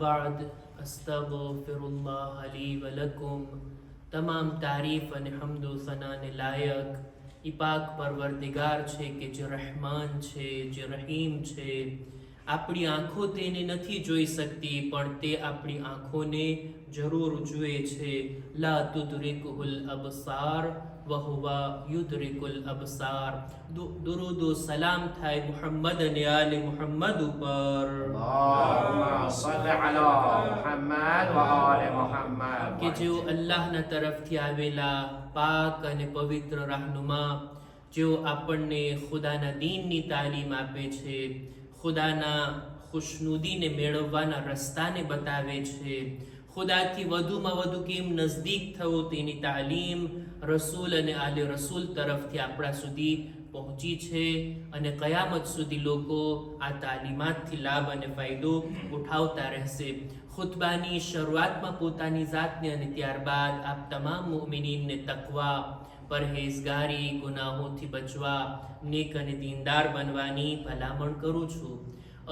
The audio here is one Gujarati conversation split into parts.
बाद अस्तगफिरुल्लाह ली व लकुम। તમામ તારીફ અને હમદો સનાને લાયક ઈ પાક પરવરદિગાર છે કે જે રહેમાન છે, જે રહીમ છે. આપણી આંખો તેને નથી જોઈ શકતી, પણ તે આપણી આંખોને જરૂર જુએ છે. લા તુદરિકુલ અબસાર વહુવા યુદરિકુલ અબસાર. દુરૂદ સલામ થાય મુહમ્મદ અને આલે મુહમ્મદ ઉપર. અલ્લાહુમ્મા સલ્લી અલા મુહમ્મદ વ આલે મુહમ્મદ. કે જેઓ અલ્લાહના તરફથી આવેલા પાક અને પવિત્ર રાહનુમા, જેઓ આપણને ખુદાના દીનની તાલીમ આપે છે, ખુદાના ખુશનુદીને મેળવવાના રસ્તાને બતાવે છે, ખુદાથી વધુમાં વધુ કેમ નજદીક થવું તેની તાલીમ રસૂલ અને આલે રસૂલ તરફથી આપણા સુધી પહોંચી છે. અને કયામત સુધી લોકો આ તાલીમાતથી લાભ અને ફાયદો ઉઠાવતા રહેશે. ખુતબાની શરૂઆતમાં પોતાની જાતને અને ત્યારબાદ આપ તમામ મુમિનીનને તકવા, પરહેઝગારી, ગુનાહોથી બચવા, નેક અને દીનદાર બનવાની ભલામણ કરું છું.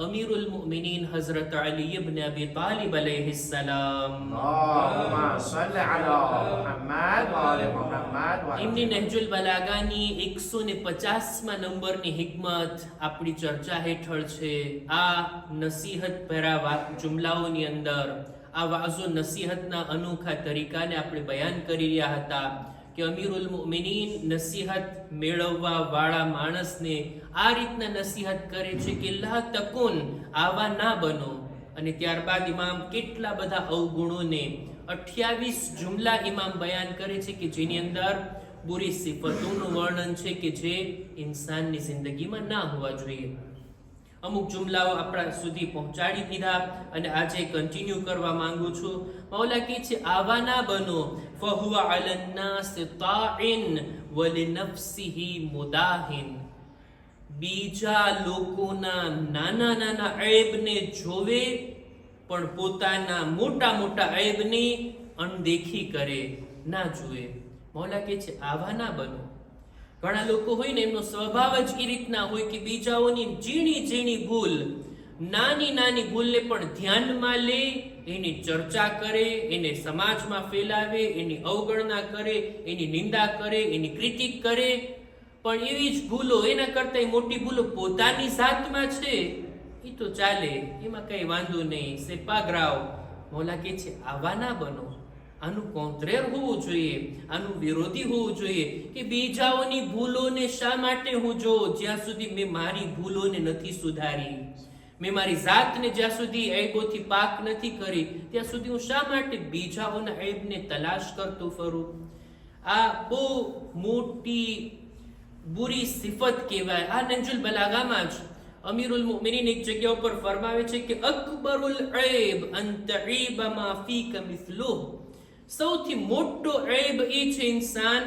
અમીરુલ મુમિનીન હઝરત અલી ઇબ્ન અબી તાલિબ અલૈહિસ્સલામ, અલ્લાહુમ્મા સલ્લી અલા મુહમ્મદ વ આલે મુહમ્મદ. એમની નહજુલ બલાગાની 150મા નંબરની હિકમત આપણી ચર્ચા હેઠળ છે. આ નસીહત ભરા જુમલાઓની અંદર આ વાઝો નસીહતના અનોખા તરીકાને આપણે બયાન કરી રહ્યા હતા કે અમીરુલ મુમિનીન નસીહત મેળવવા વાળા માણસને આ રીતના નસીહત કરે છે કે લા તકુન, આવા ના બનો. અને ત્યારબાદ ઇમામ કેટલા બધા અવગુણોને 28 જુમલા ઇમામ બયાન કરે છે કે જેની અંદર બુરી સિફતોનું વર્ણન છે કે જે ઇન્સાનની જિંદગીમાં ના હોવા જોઈએ. અમુક જુમલાઓ આપણા સુધી પહોંચાડી દીધા અને આજે કન્ટિન્યુ કરવા માંગુ છું. મૌલા કહે છે આવા ના બનો. ફહુવા અલન નાસ તાઇન વલિનફસિહી મુદાહિન. બીજા લોકોના નાના નાના ઐબને જોવે પણ પોતાના મોટા મોટા ઐબની અણદેખી કરે, ના જુએ. મૌલા કહે છે આવા ના બનો. ઘણા લોકો હોય ને, એમનો સ્વભાવ જ એ રીતના હોય કે બીજાઓની ઝીણી ઝીણી ભૂલ, નાની નાની ભૂલને પણ ધ્યાનમાં લે, એની ચર્ચા કરે, એને સમાજમાં ફેલાવે, એની અવગણના કરે, એની નિંદા કરે, એની ક્રિટિક કરે. પણ એવી જ ભૂલો, એના કરતા મોટી ભૂલો પોતાની જાતમાં છે, એ તો ચાલે, એમાં કઈ વાંધો નહીં, સેપાગ્રાવ. મૌલા કહે છે આવા ના બનો. આનું કોન્ટ્રેર હોવું જોઈએ, આનું વિરોધી હોવું જોઈએ કે બીજાઓની ભૂલોને શા માટે હું જોઉં, જ્યાં સુધી મેં મારી ભૂલોને નથી સુધારી, મેં મારી જાતને જ્યાં સુધી ઐબોથી પાક નથી કરી, ત્યાં સુધી હું શા માટે બીજાઓના ઐબને તલાશ કરતો ફરું. આ બહુ મોટી બુરી સિફત કહેવાય. આ નહજુલ બલાગામાં જ અમીરુલ મુમિનીન એક જગ્યા ઉપર ફરમાવે છે કે અકબરુલ ઐબ અન તઈબ મા ફીક મિસ્લુહ. સૌથી મોટો ઐબ એ છે ઇન્સાન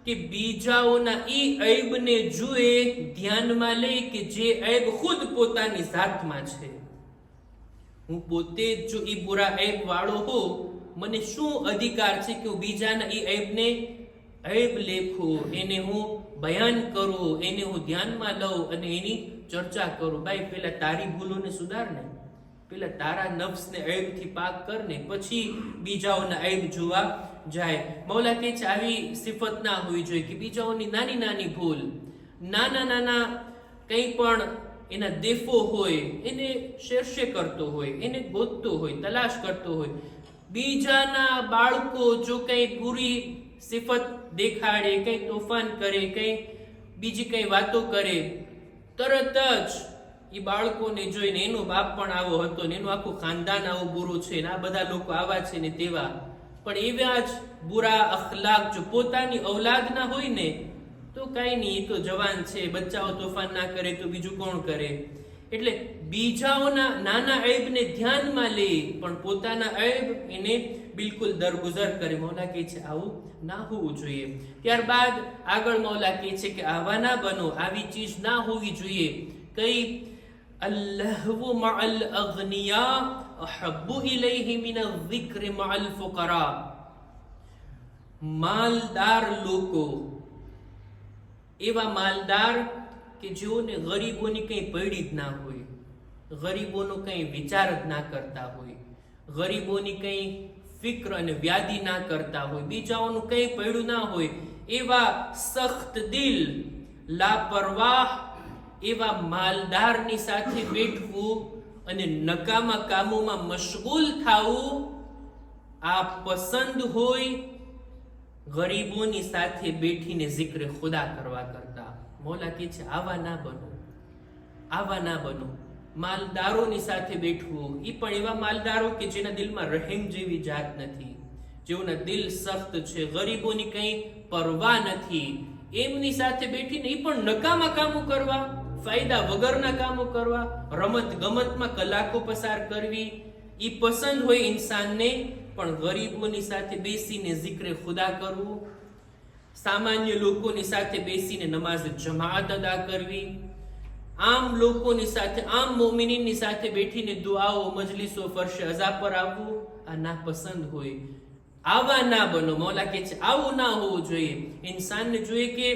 કે બીજાઓના એ ઐબને જુએ, ધ્યાનમાં લે કે જે ઐબ ખુદ પોતાની જાતમાં છે. હું પોતે જ જો એ બુરા ઐબ વાળો હોઉં, મને શું અધિકાર છે કે હું બીજાના એ ઐબને ઐબ લેખું, એને હું બયાન કરું, એને હું ધ્યાનમાં લઉં અને એની ચર્ચા કરું. ભાઈ પેલા તારી ભૂલોને સુધાર ને, પેલા તારા નફ્સને ઐબથી પાક કરને, પછી બીજાઓના ઐબ જોવા જાય. મૌલા કહે છે આવી સિફત ના હોવી જોઈએ કે બીજાઓની નાની નાની ભૂલ, નાના નાના કંઈ પણ એના દેફો હોય એને શેરશે કરતો હોય, એને ગોતતો હોય, તલાશ કરતો હોય. બીજાના બાળકો જો કંઈ પૂરી સિફત દેખાડે, કંઈ તોફાન કરે, કંઈ બીજી કંઈ વાતો કરે, તરત જ એ બાળકોને જોઈને એનો બાપ પણ આવો હતો ને એનું આખું ખાનદાન આવું બુરું છે ને આ બધા લોકો આવા છે ને તેવા. પણ એવા જ બુરા અખલાક જો પોતાની ઔલાદના હોય ને તો કાંઈ નહીં, એ તો જવાન છે, બચ્ચાઓ તોફાન ના કરે તો બીજું કોણ કરે. એટલે બીજાઓના નાના ઐબને ધ્યાનમાં લે પણ પોતાના ઐબ એને બિલકુલ દરગુજર કરે. મૌલા કહે છે આવું ના હોવું જોઈએ. ત્યારબાદ આગળ મૌલા કહે છે કે આવા ના બનો, આવી ચીજ ના હોવી જોઈએ. કઈ અલ્લહુ મઅલ અગ્નિયા અહબ્બુ ઇલૈહિ મિન અઝિક્ર મઅલ ફુકરા. માલદાર લોકો, એવા માલદાર કે જેઓને ગરીબોની કંઈ પડી જ ના હોય, ગરીબોનો કંઈ વિચાર જ ના કરતા હોય, ગરીબોની કંઈ ફિક્ર અને વ્યાધિ ના કરતા હોય, બીજાઓનું કંઈ પડ્યું ના હોય, એવા સખ્ત દિલ લાપરવાહ એવા માલદારની સાથે બેઠવું અને નકામા કામોમાં મશગુલ થવું આ પસંદ હોય ગરીબોની સાથે બેઠીને જિક્ર ખુદા કરવા કરતા. મૌલા કહે છે આવા ના બનો, આવા ના બનો. માલદારોની સાથે બેઠવું, એ પણ એવા માલદારો કે જેના દિલમાં રહેમ જેવી જાત નથી, જેઓના દિલ સખ્ત છે, ગરીબોની કંઈ પરવા નથી, એમની સાથે બેઠીને એ પણ નકામા કામો કરવા, ફાયદા વગરના કામો કરવા, રમત ગમતમાં કલાકો પસાર કરવી એ પસંદ હોય ઇન્સાનને. પણ ગરીબોની સાથે બેસીને જિક્ર ખુદા કરવું, સામાન્ય લોકોની સાથે બેસીને નમાઝ જમાઅત અદા કરવી, આમ લોકોની સાથે, આમ મોમિનીનની સાથે બેઠીને દુઆઓ મજલિસો ફરશે અઝા પર આવવું, આ ના પસંદ હોય. આવા ના બનો. મૌલા કહે છે આવું ના હોવું જોઈએ. ઇન્સાનને જોઈએ કે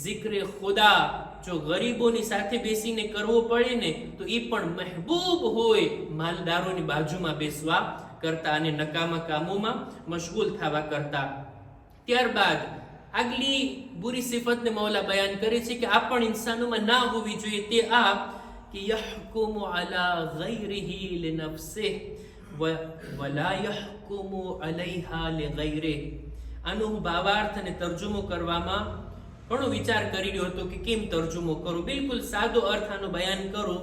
જિક્ર ખુદા જો ગરીબોની સાથે બેસીને કરવો પડે ને તો એ પણ મહેબૂબ હોય માલદારોની બાજુમાં બેસવા કરતા અને નકામા કામોમાં મશગુલ થવા કરતા. ત્યારબાદ આગલી બુરી સિફતને મૌલા બયાન કરે છે કે આ પણ ઇન્સાનોમાં ના હોવી જોઈએ. તે આ કે યહકુમુ અલા ગૈરિહી લિનફસિહ વલા યહકુમુ અલૈહા લિગૈરિહ. આનો હું ભાવાર્થ અને તર્જુમો કરવામાં ઘણો વિચાર કરી રહ્યો હતો કે કેમ તર્જુમો કરું. બિલકુલ સાદો અર્થ આનો બયાન કરું.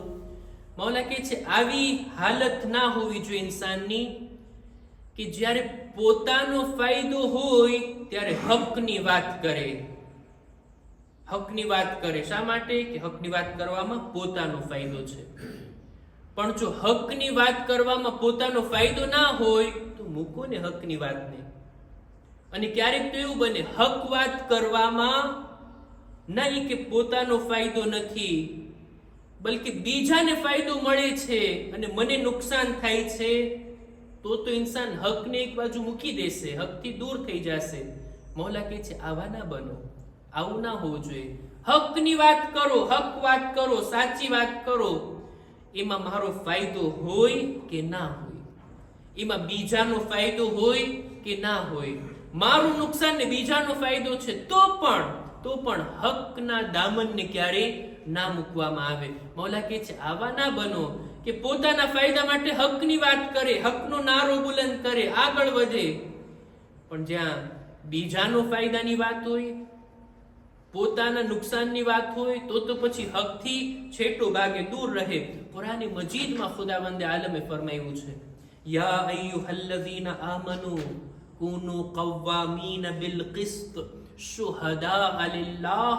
મૌલા કહે છે આવી હાલત ના હોવી જોઈએ ઇન્સાનની કે જ્યારે પોતાનો ફાયદો હોય ત્યારે હકની વાત કરે. હકની વાત કરે શા માટે? કે હકની વાત કરવામાં પોતાનો ફાયદો છે. પણ જો હકની વાત કરવામાં પોતાનો ફાયદો ના હોય તો મૂકો ને હકની વાતને. અને ક્યારેક તો એવું બને હક વાત કરવામાં નહીં કે પોતાનો ફાયદો નથી, બલકે બીજાને ફાયદો મળે છે અને મને નુકસાન થાય છે, તો ઇન્સાન હકને એક બાજુ મૂકી દેશે, હકથી દૂર થઈ જશે. મૌલા કહે છે આવા ના બનો, આવું ના હોવું જોઈએ. હકની વાત કરો, હક વાત કરો, સાચી વાત કરો, એમાં મારો ફાયદો હોય કે ના હોય, એમાં બીજાનો ફાયદો હોય કે ના હોય, મારું નુકસાન ને બીજાનો ફાયદો છે તો પણ હકના દામનને ક્યારેય ના મૂકવામાં આવે. મૌલા કહે છે આવા ના બનો કે પોતાના ફાયદા માટે હકની વાત કરે, હકનો નારો બુલંદ કરે, આગળ વધે, પણ જ્યાં બીજાનો ફાયદાની વાત હોય, પોતાના નુકસાનની વાત હોય તો પછી હકથી છેટો ભાગે દૂર રહે. કુરાન મજીદમાં ખુદાવંદે આલમે ફરમાવ્યું છે યા અય્યુહલ્લઝીના આમનુ કુનુ કવ્વામીન બિલકિસ્ત શુહદાઅ લિલ્લાહ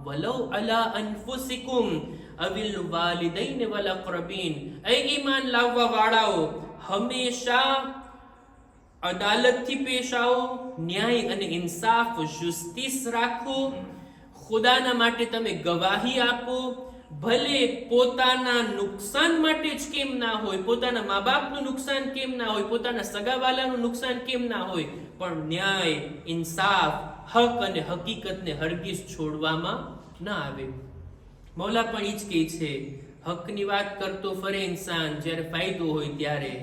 વલૌ અલા અનફુસિકુમ અવિલ વાલિદૈન વલ અક્રબીન. એ ઈમાન લાવવા વાળાઓ, હંમેશા અદાલતથી પેશ આવો, ન્યાય અને ઇન્સાફ જુસ્તીસ રાખો, ખુદાના માટે તમે ગવાહી આપો, ભલે પોતાના નુકસાન માટે જ કેમ ના હોય, પોતાના મા બાપનું નુકસાન કેમ ના હોય, પોતાના સગાવાલાનું નુકસાન કેમ ના હોય, પણ ન્યાય, ઇન્સાફ, હક અને હકીકતને હરગીઝ છોડવામાં ના આવે. મૌલા પણ ઈ જ કહે છે હકની વાત કરતો ફરે ઇન્સાન જ્યારે ફાયદો હોય ત્યારે,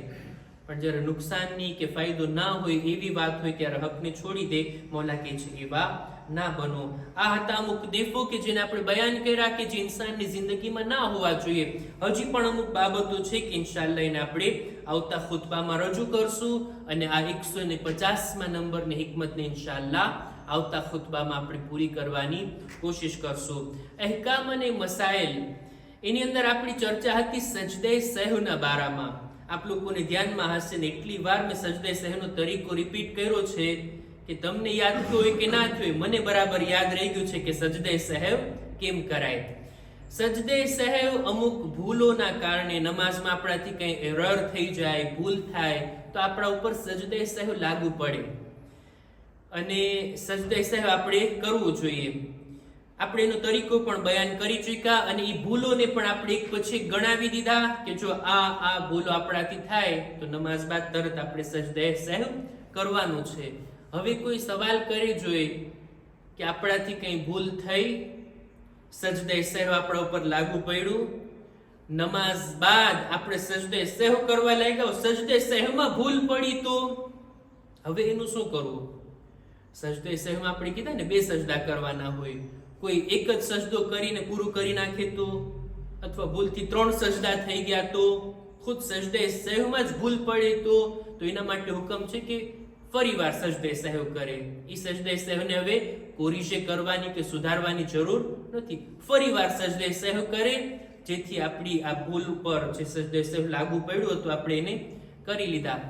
પણ જ્યારે નુકસાનની કે ફાયદો ના હોય એવી વાત હોય ત્યારે હકને છોડી દે. મૌલા કહે છે એવા ના બનો. આ હતા અમુક દેફો કે જેને આપણે બયાન કર્યા કે જે ઇન્સાનની જિંદગીમાં ના હોવા જોઈએ. હજી પણ અમુક બાબતો છે કે ઇન્શાઅલ્લાહ એને આપણે આવતા ખુતબામાં રજૂ કરશું અને આ 150મા નંબરની હિકમતને ઇન્શાઅલ્લાહ આવતા ખુતબામાં આપણે પૂરી કરવાની કોશિશ કરશું. અહેકામ અને મસાઇલ એની અંદર આપણી ચર્ચા હતી સજદે સહવના બારામાં. આપ લોકોને ધ્યાનમાં હશે ને એટલી વાર મેં સજદે સહવનો તરીકો રિપીટ કર્યો છે કે તમને યાદ થયો હોય કે ના થયો, મને બરાબર યાદ રહી ગયું છે કે સજદે સહવ કેમ કરાય. સજદે સહવ અમુક ભૂલોના કારણે નમાઝમાં આપણાથી કંઈ એરર થઈ જાય, ભૂલ થાય તો આપણા ઉપર સજદે સહવ લાગુ પડે અને સજદે સહવ આપણે કરવું જોઈએ. આપણે એનો તરીકો પણ બયાન કરી ચૂક્યા અને એ ભૂલોને પણ આપણે એક પછી ગણાવી દીધા કે જો આ ભૂલો આપણાથી થાય તો નમાઝ બાદ તરત આપણે સજદે સહવ કરવાનું છે. હવે કોઈ સવાલ કરે જોઈએ કે આપણાથી કંઈ ભૂલ થઈ, સજદે સહવ આપણા ઉપર લાગુ પડ્યું, નમાઝ બાદ આપણે સજદે સહેવ કરવા લાગ્યા, સજદે સહેવમાં ભૂલ પડી તો હવે એનું શું કરવું? સજદે સહેવમાં આપણે કીધા ને 2 સજદા કરવાના હોય, કોઈ એક જ સજદો કરીને પૂરું કરી નાખે તો, અથવા ભૂલથી 3 સજદા થઈ ગયા તો, ખુદ સજદે સહેવમાં જ ભૂલ પડે તો એના માટે હુકમ છે કે ફરીવાર સજદે સહેવ કરે. એ સજદે સહેવને હવે કોરીશે કરવાની કે સુધારવાની જરૂર નથી, ફરીવાર સજદે સહેવ કરે, જેથી આપણી આ ભૂલ ઉપર જે સજદે સહેવ લાગુ પડ્યું હતું આપણે એને કરી લીધા.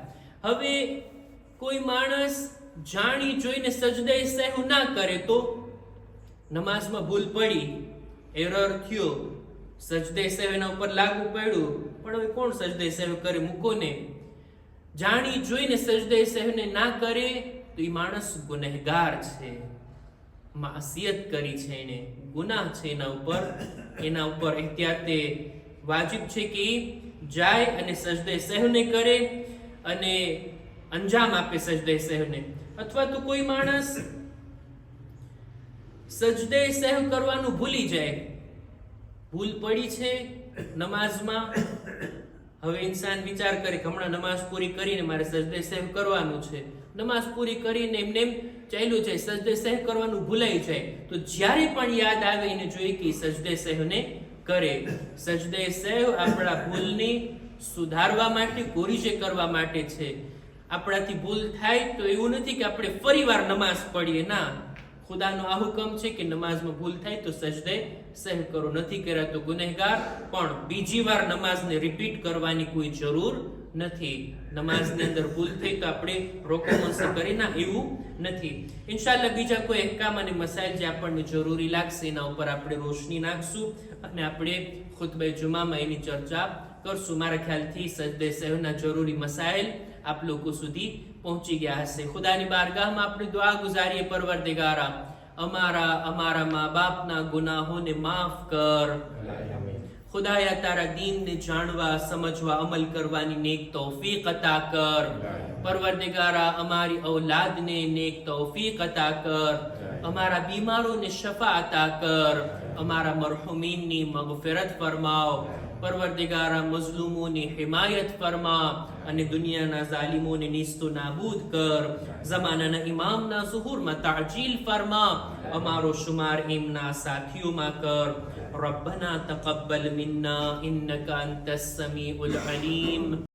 હવે કોઈ માણસ જાણી જોઈને સજદે સહેવ ના કરે તો, નમાઝમાં ભૂલ પડી, એરર થયો, સજદે સહેવ એના ઉપર લાગુ પડ્યું, પણ હવે કોણ સજદે સહેવ કરે? મૂકો ને. જાણી જોઈને સજદે સહેવને ના કરે તો એ માણસ ગુનેહગાર છે, માસિયત કરી છે, એને ગુનાહ છે એના ઉપર એહતિયાતે વાજિબ છે કે જાય અને સજદે સહેવને કરે અને અંજામ આપે સજદે સહેવને. અથવા તો કોઈ માણસ સજદે સહેવ કરવાનું ભૂલી જાય, ભૂલ પડી છે નમાઝમાં, હવે ઇન્સાન વિચાર કરે કે હમણાં નમાઝ પૂરી કરીને મારે સજદે સહેવ કરવાનું છે, નમાઝ પૂરી કરીને એમને એમ ચાલ્યું જાય, સજદે સહેવ કરવાનું ભૂલાઈ જાય, તો જ્યારે પણ યાદ આવે એને જોઈએ કે સજદે સહેવને કરે. સજદે સહેવ આપણા ભૂલને સુધારવા માટે, કોરીજે કરવા માટે છે. આપણાથી ભૂલ થાય તો એવું નથી કે આપણે ફરીવાર નમાઝ પડીએ, ના, ખુદાનો આ હુકમ છે કે નમાઝમાં ભૂલ થાય તો સજદે સહેવ કરો, નથી કર્યા તો ગુનેહગાર, પણ બીજી વાર નમાઝને રિપીટ કરવાની કોઈ જરૂર નથી. નમાઝની અંદર ભૂલ થઈ તો આપણે રોકોમોન્સે કરી ના, એવું નથી. ઇન્શાઅલ્લાહ બીજા કોઈ અહેકામ અને મસાઇલ જે આપણને જરૂરી લાગશે એના ઉપર આપણે રોશની નાખશું અને આપણે ખુતબે જુમામાં એની ચર્ચા કરશું. મારા ખ્યાલથી સજદે સહેવના જરૂરી મસાઇલ આપ લોકો સુધી પહોંચી ગયા હશે. ખુદાની બારગાહમાં આપણે દુઆ ગુજારીએ, પરવરદિગારા અમારા મા બાપના ગુનાહોને માફ કર. ખુદાયા તારા દીનને જાણવા, સમજવા, અમલ કરવાની નેક તૌફીક અતા કર. પરવરદિગારા અમારી ઔલાદને નેક તૌફીક અતા કર. અમારા બીમારોને શફા અતા કર. અમારા મરહુમીનની મગફિરત ફરમાવ. પરવરદિગારા મઝલૂમોની હિમાયત ફરમા અને દુનિયાના ઝાલિમોને નીસ્તો નાબૂદ કર. ઝમાનાના ઇમામના ઝુહુરમાં તાજીલ ફરમા. અમારો શુમાર એમના સાથીઓમાં કર. રબ્બના તaqabbal મિન્ના ઇન્નકા અંતસ સમીઉલ અલીમ.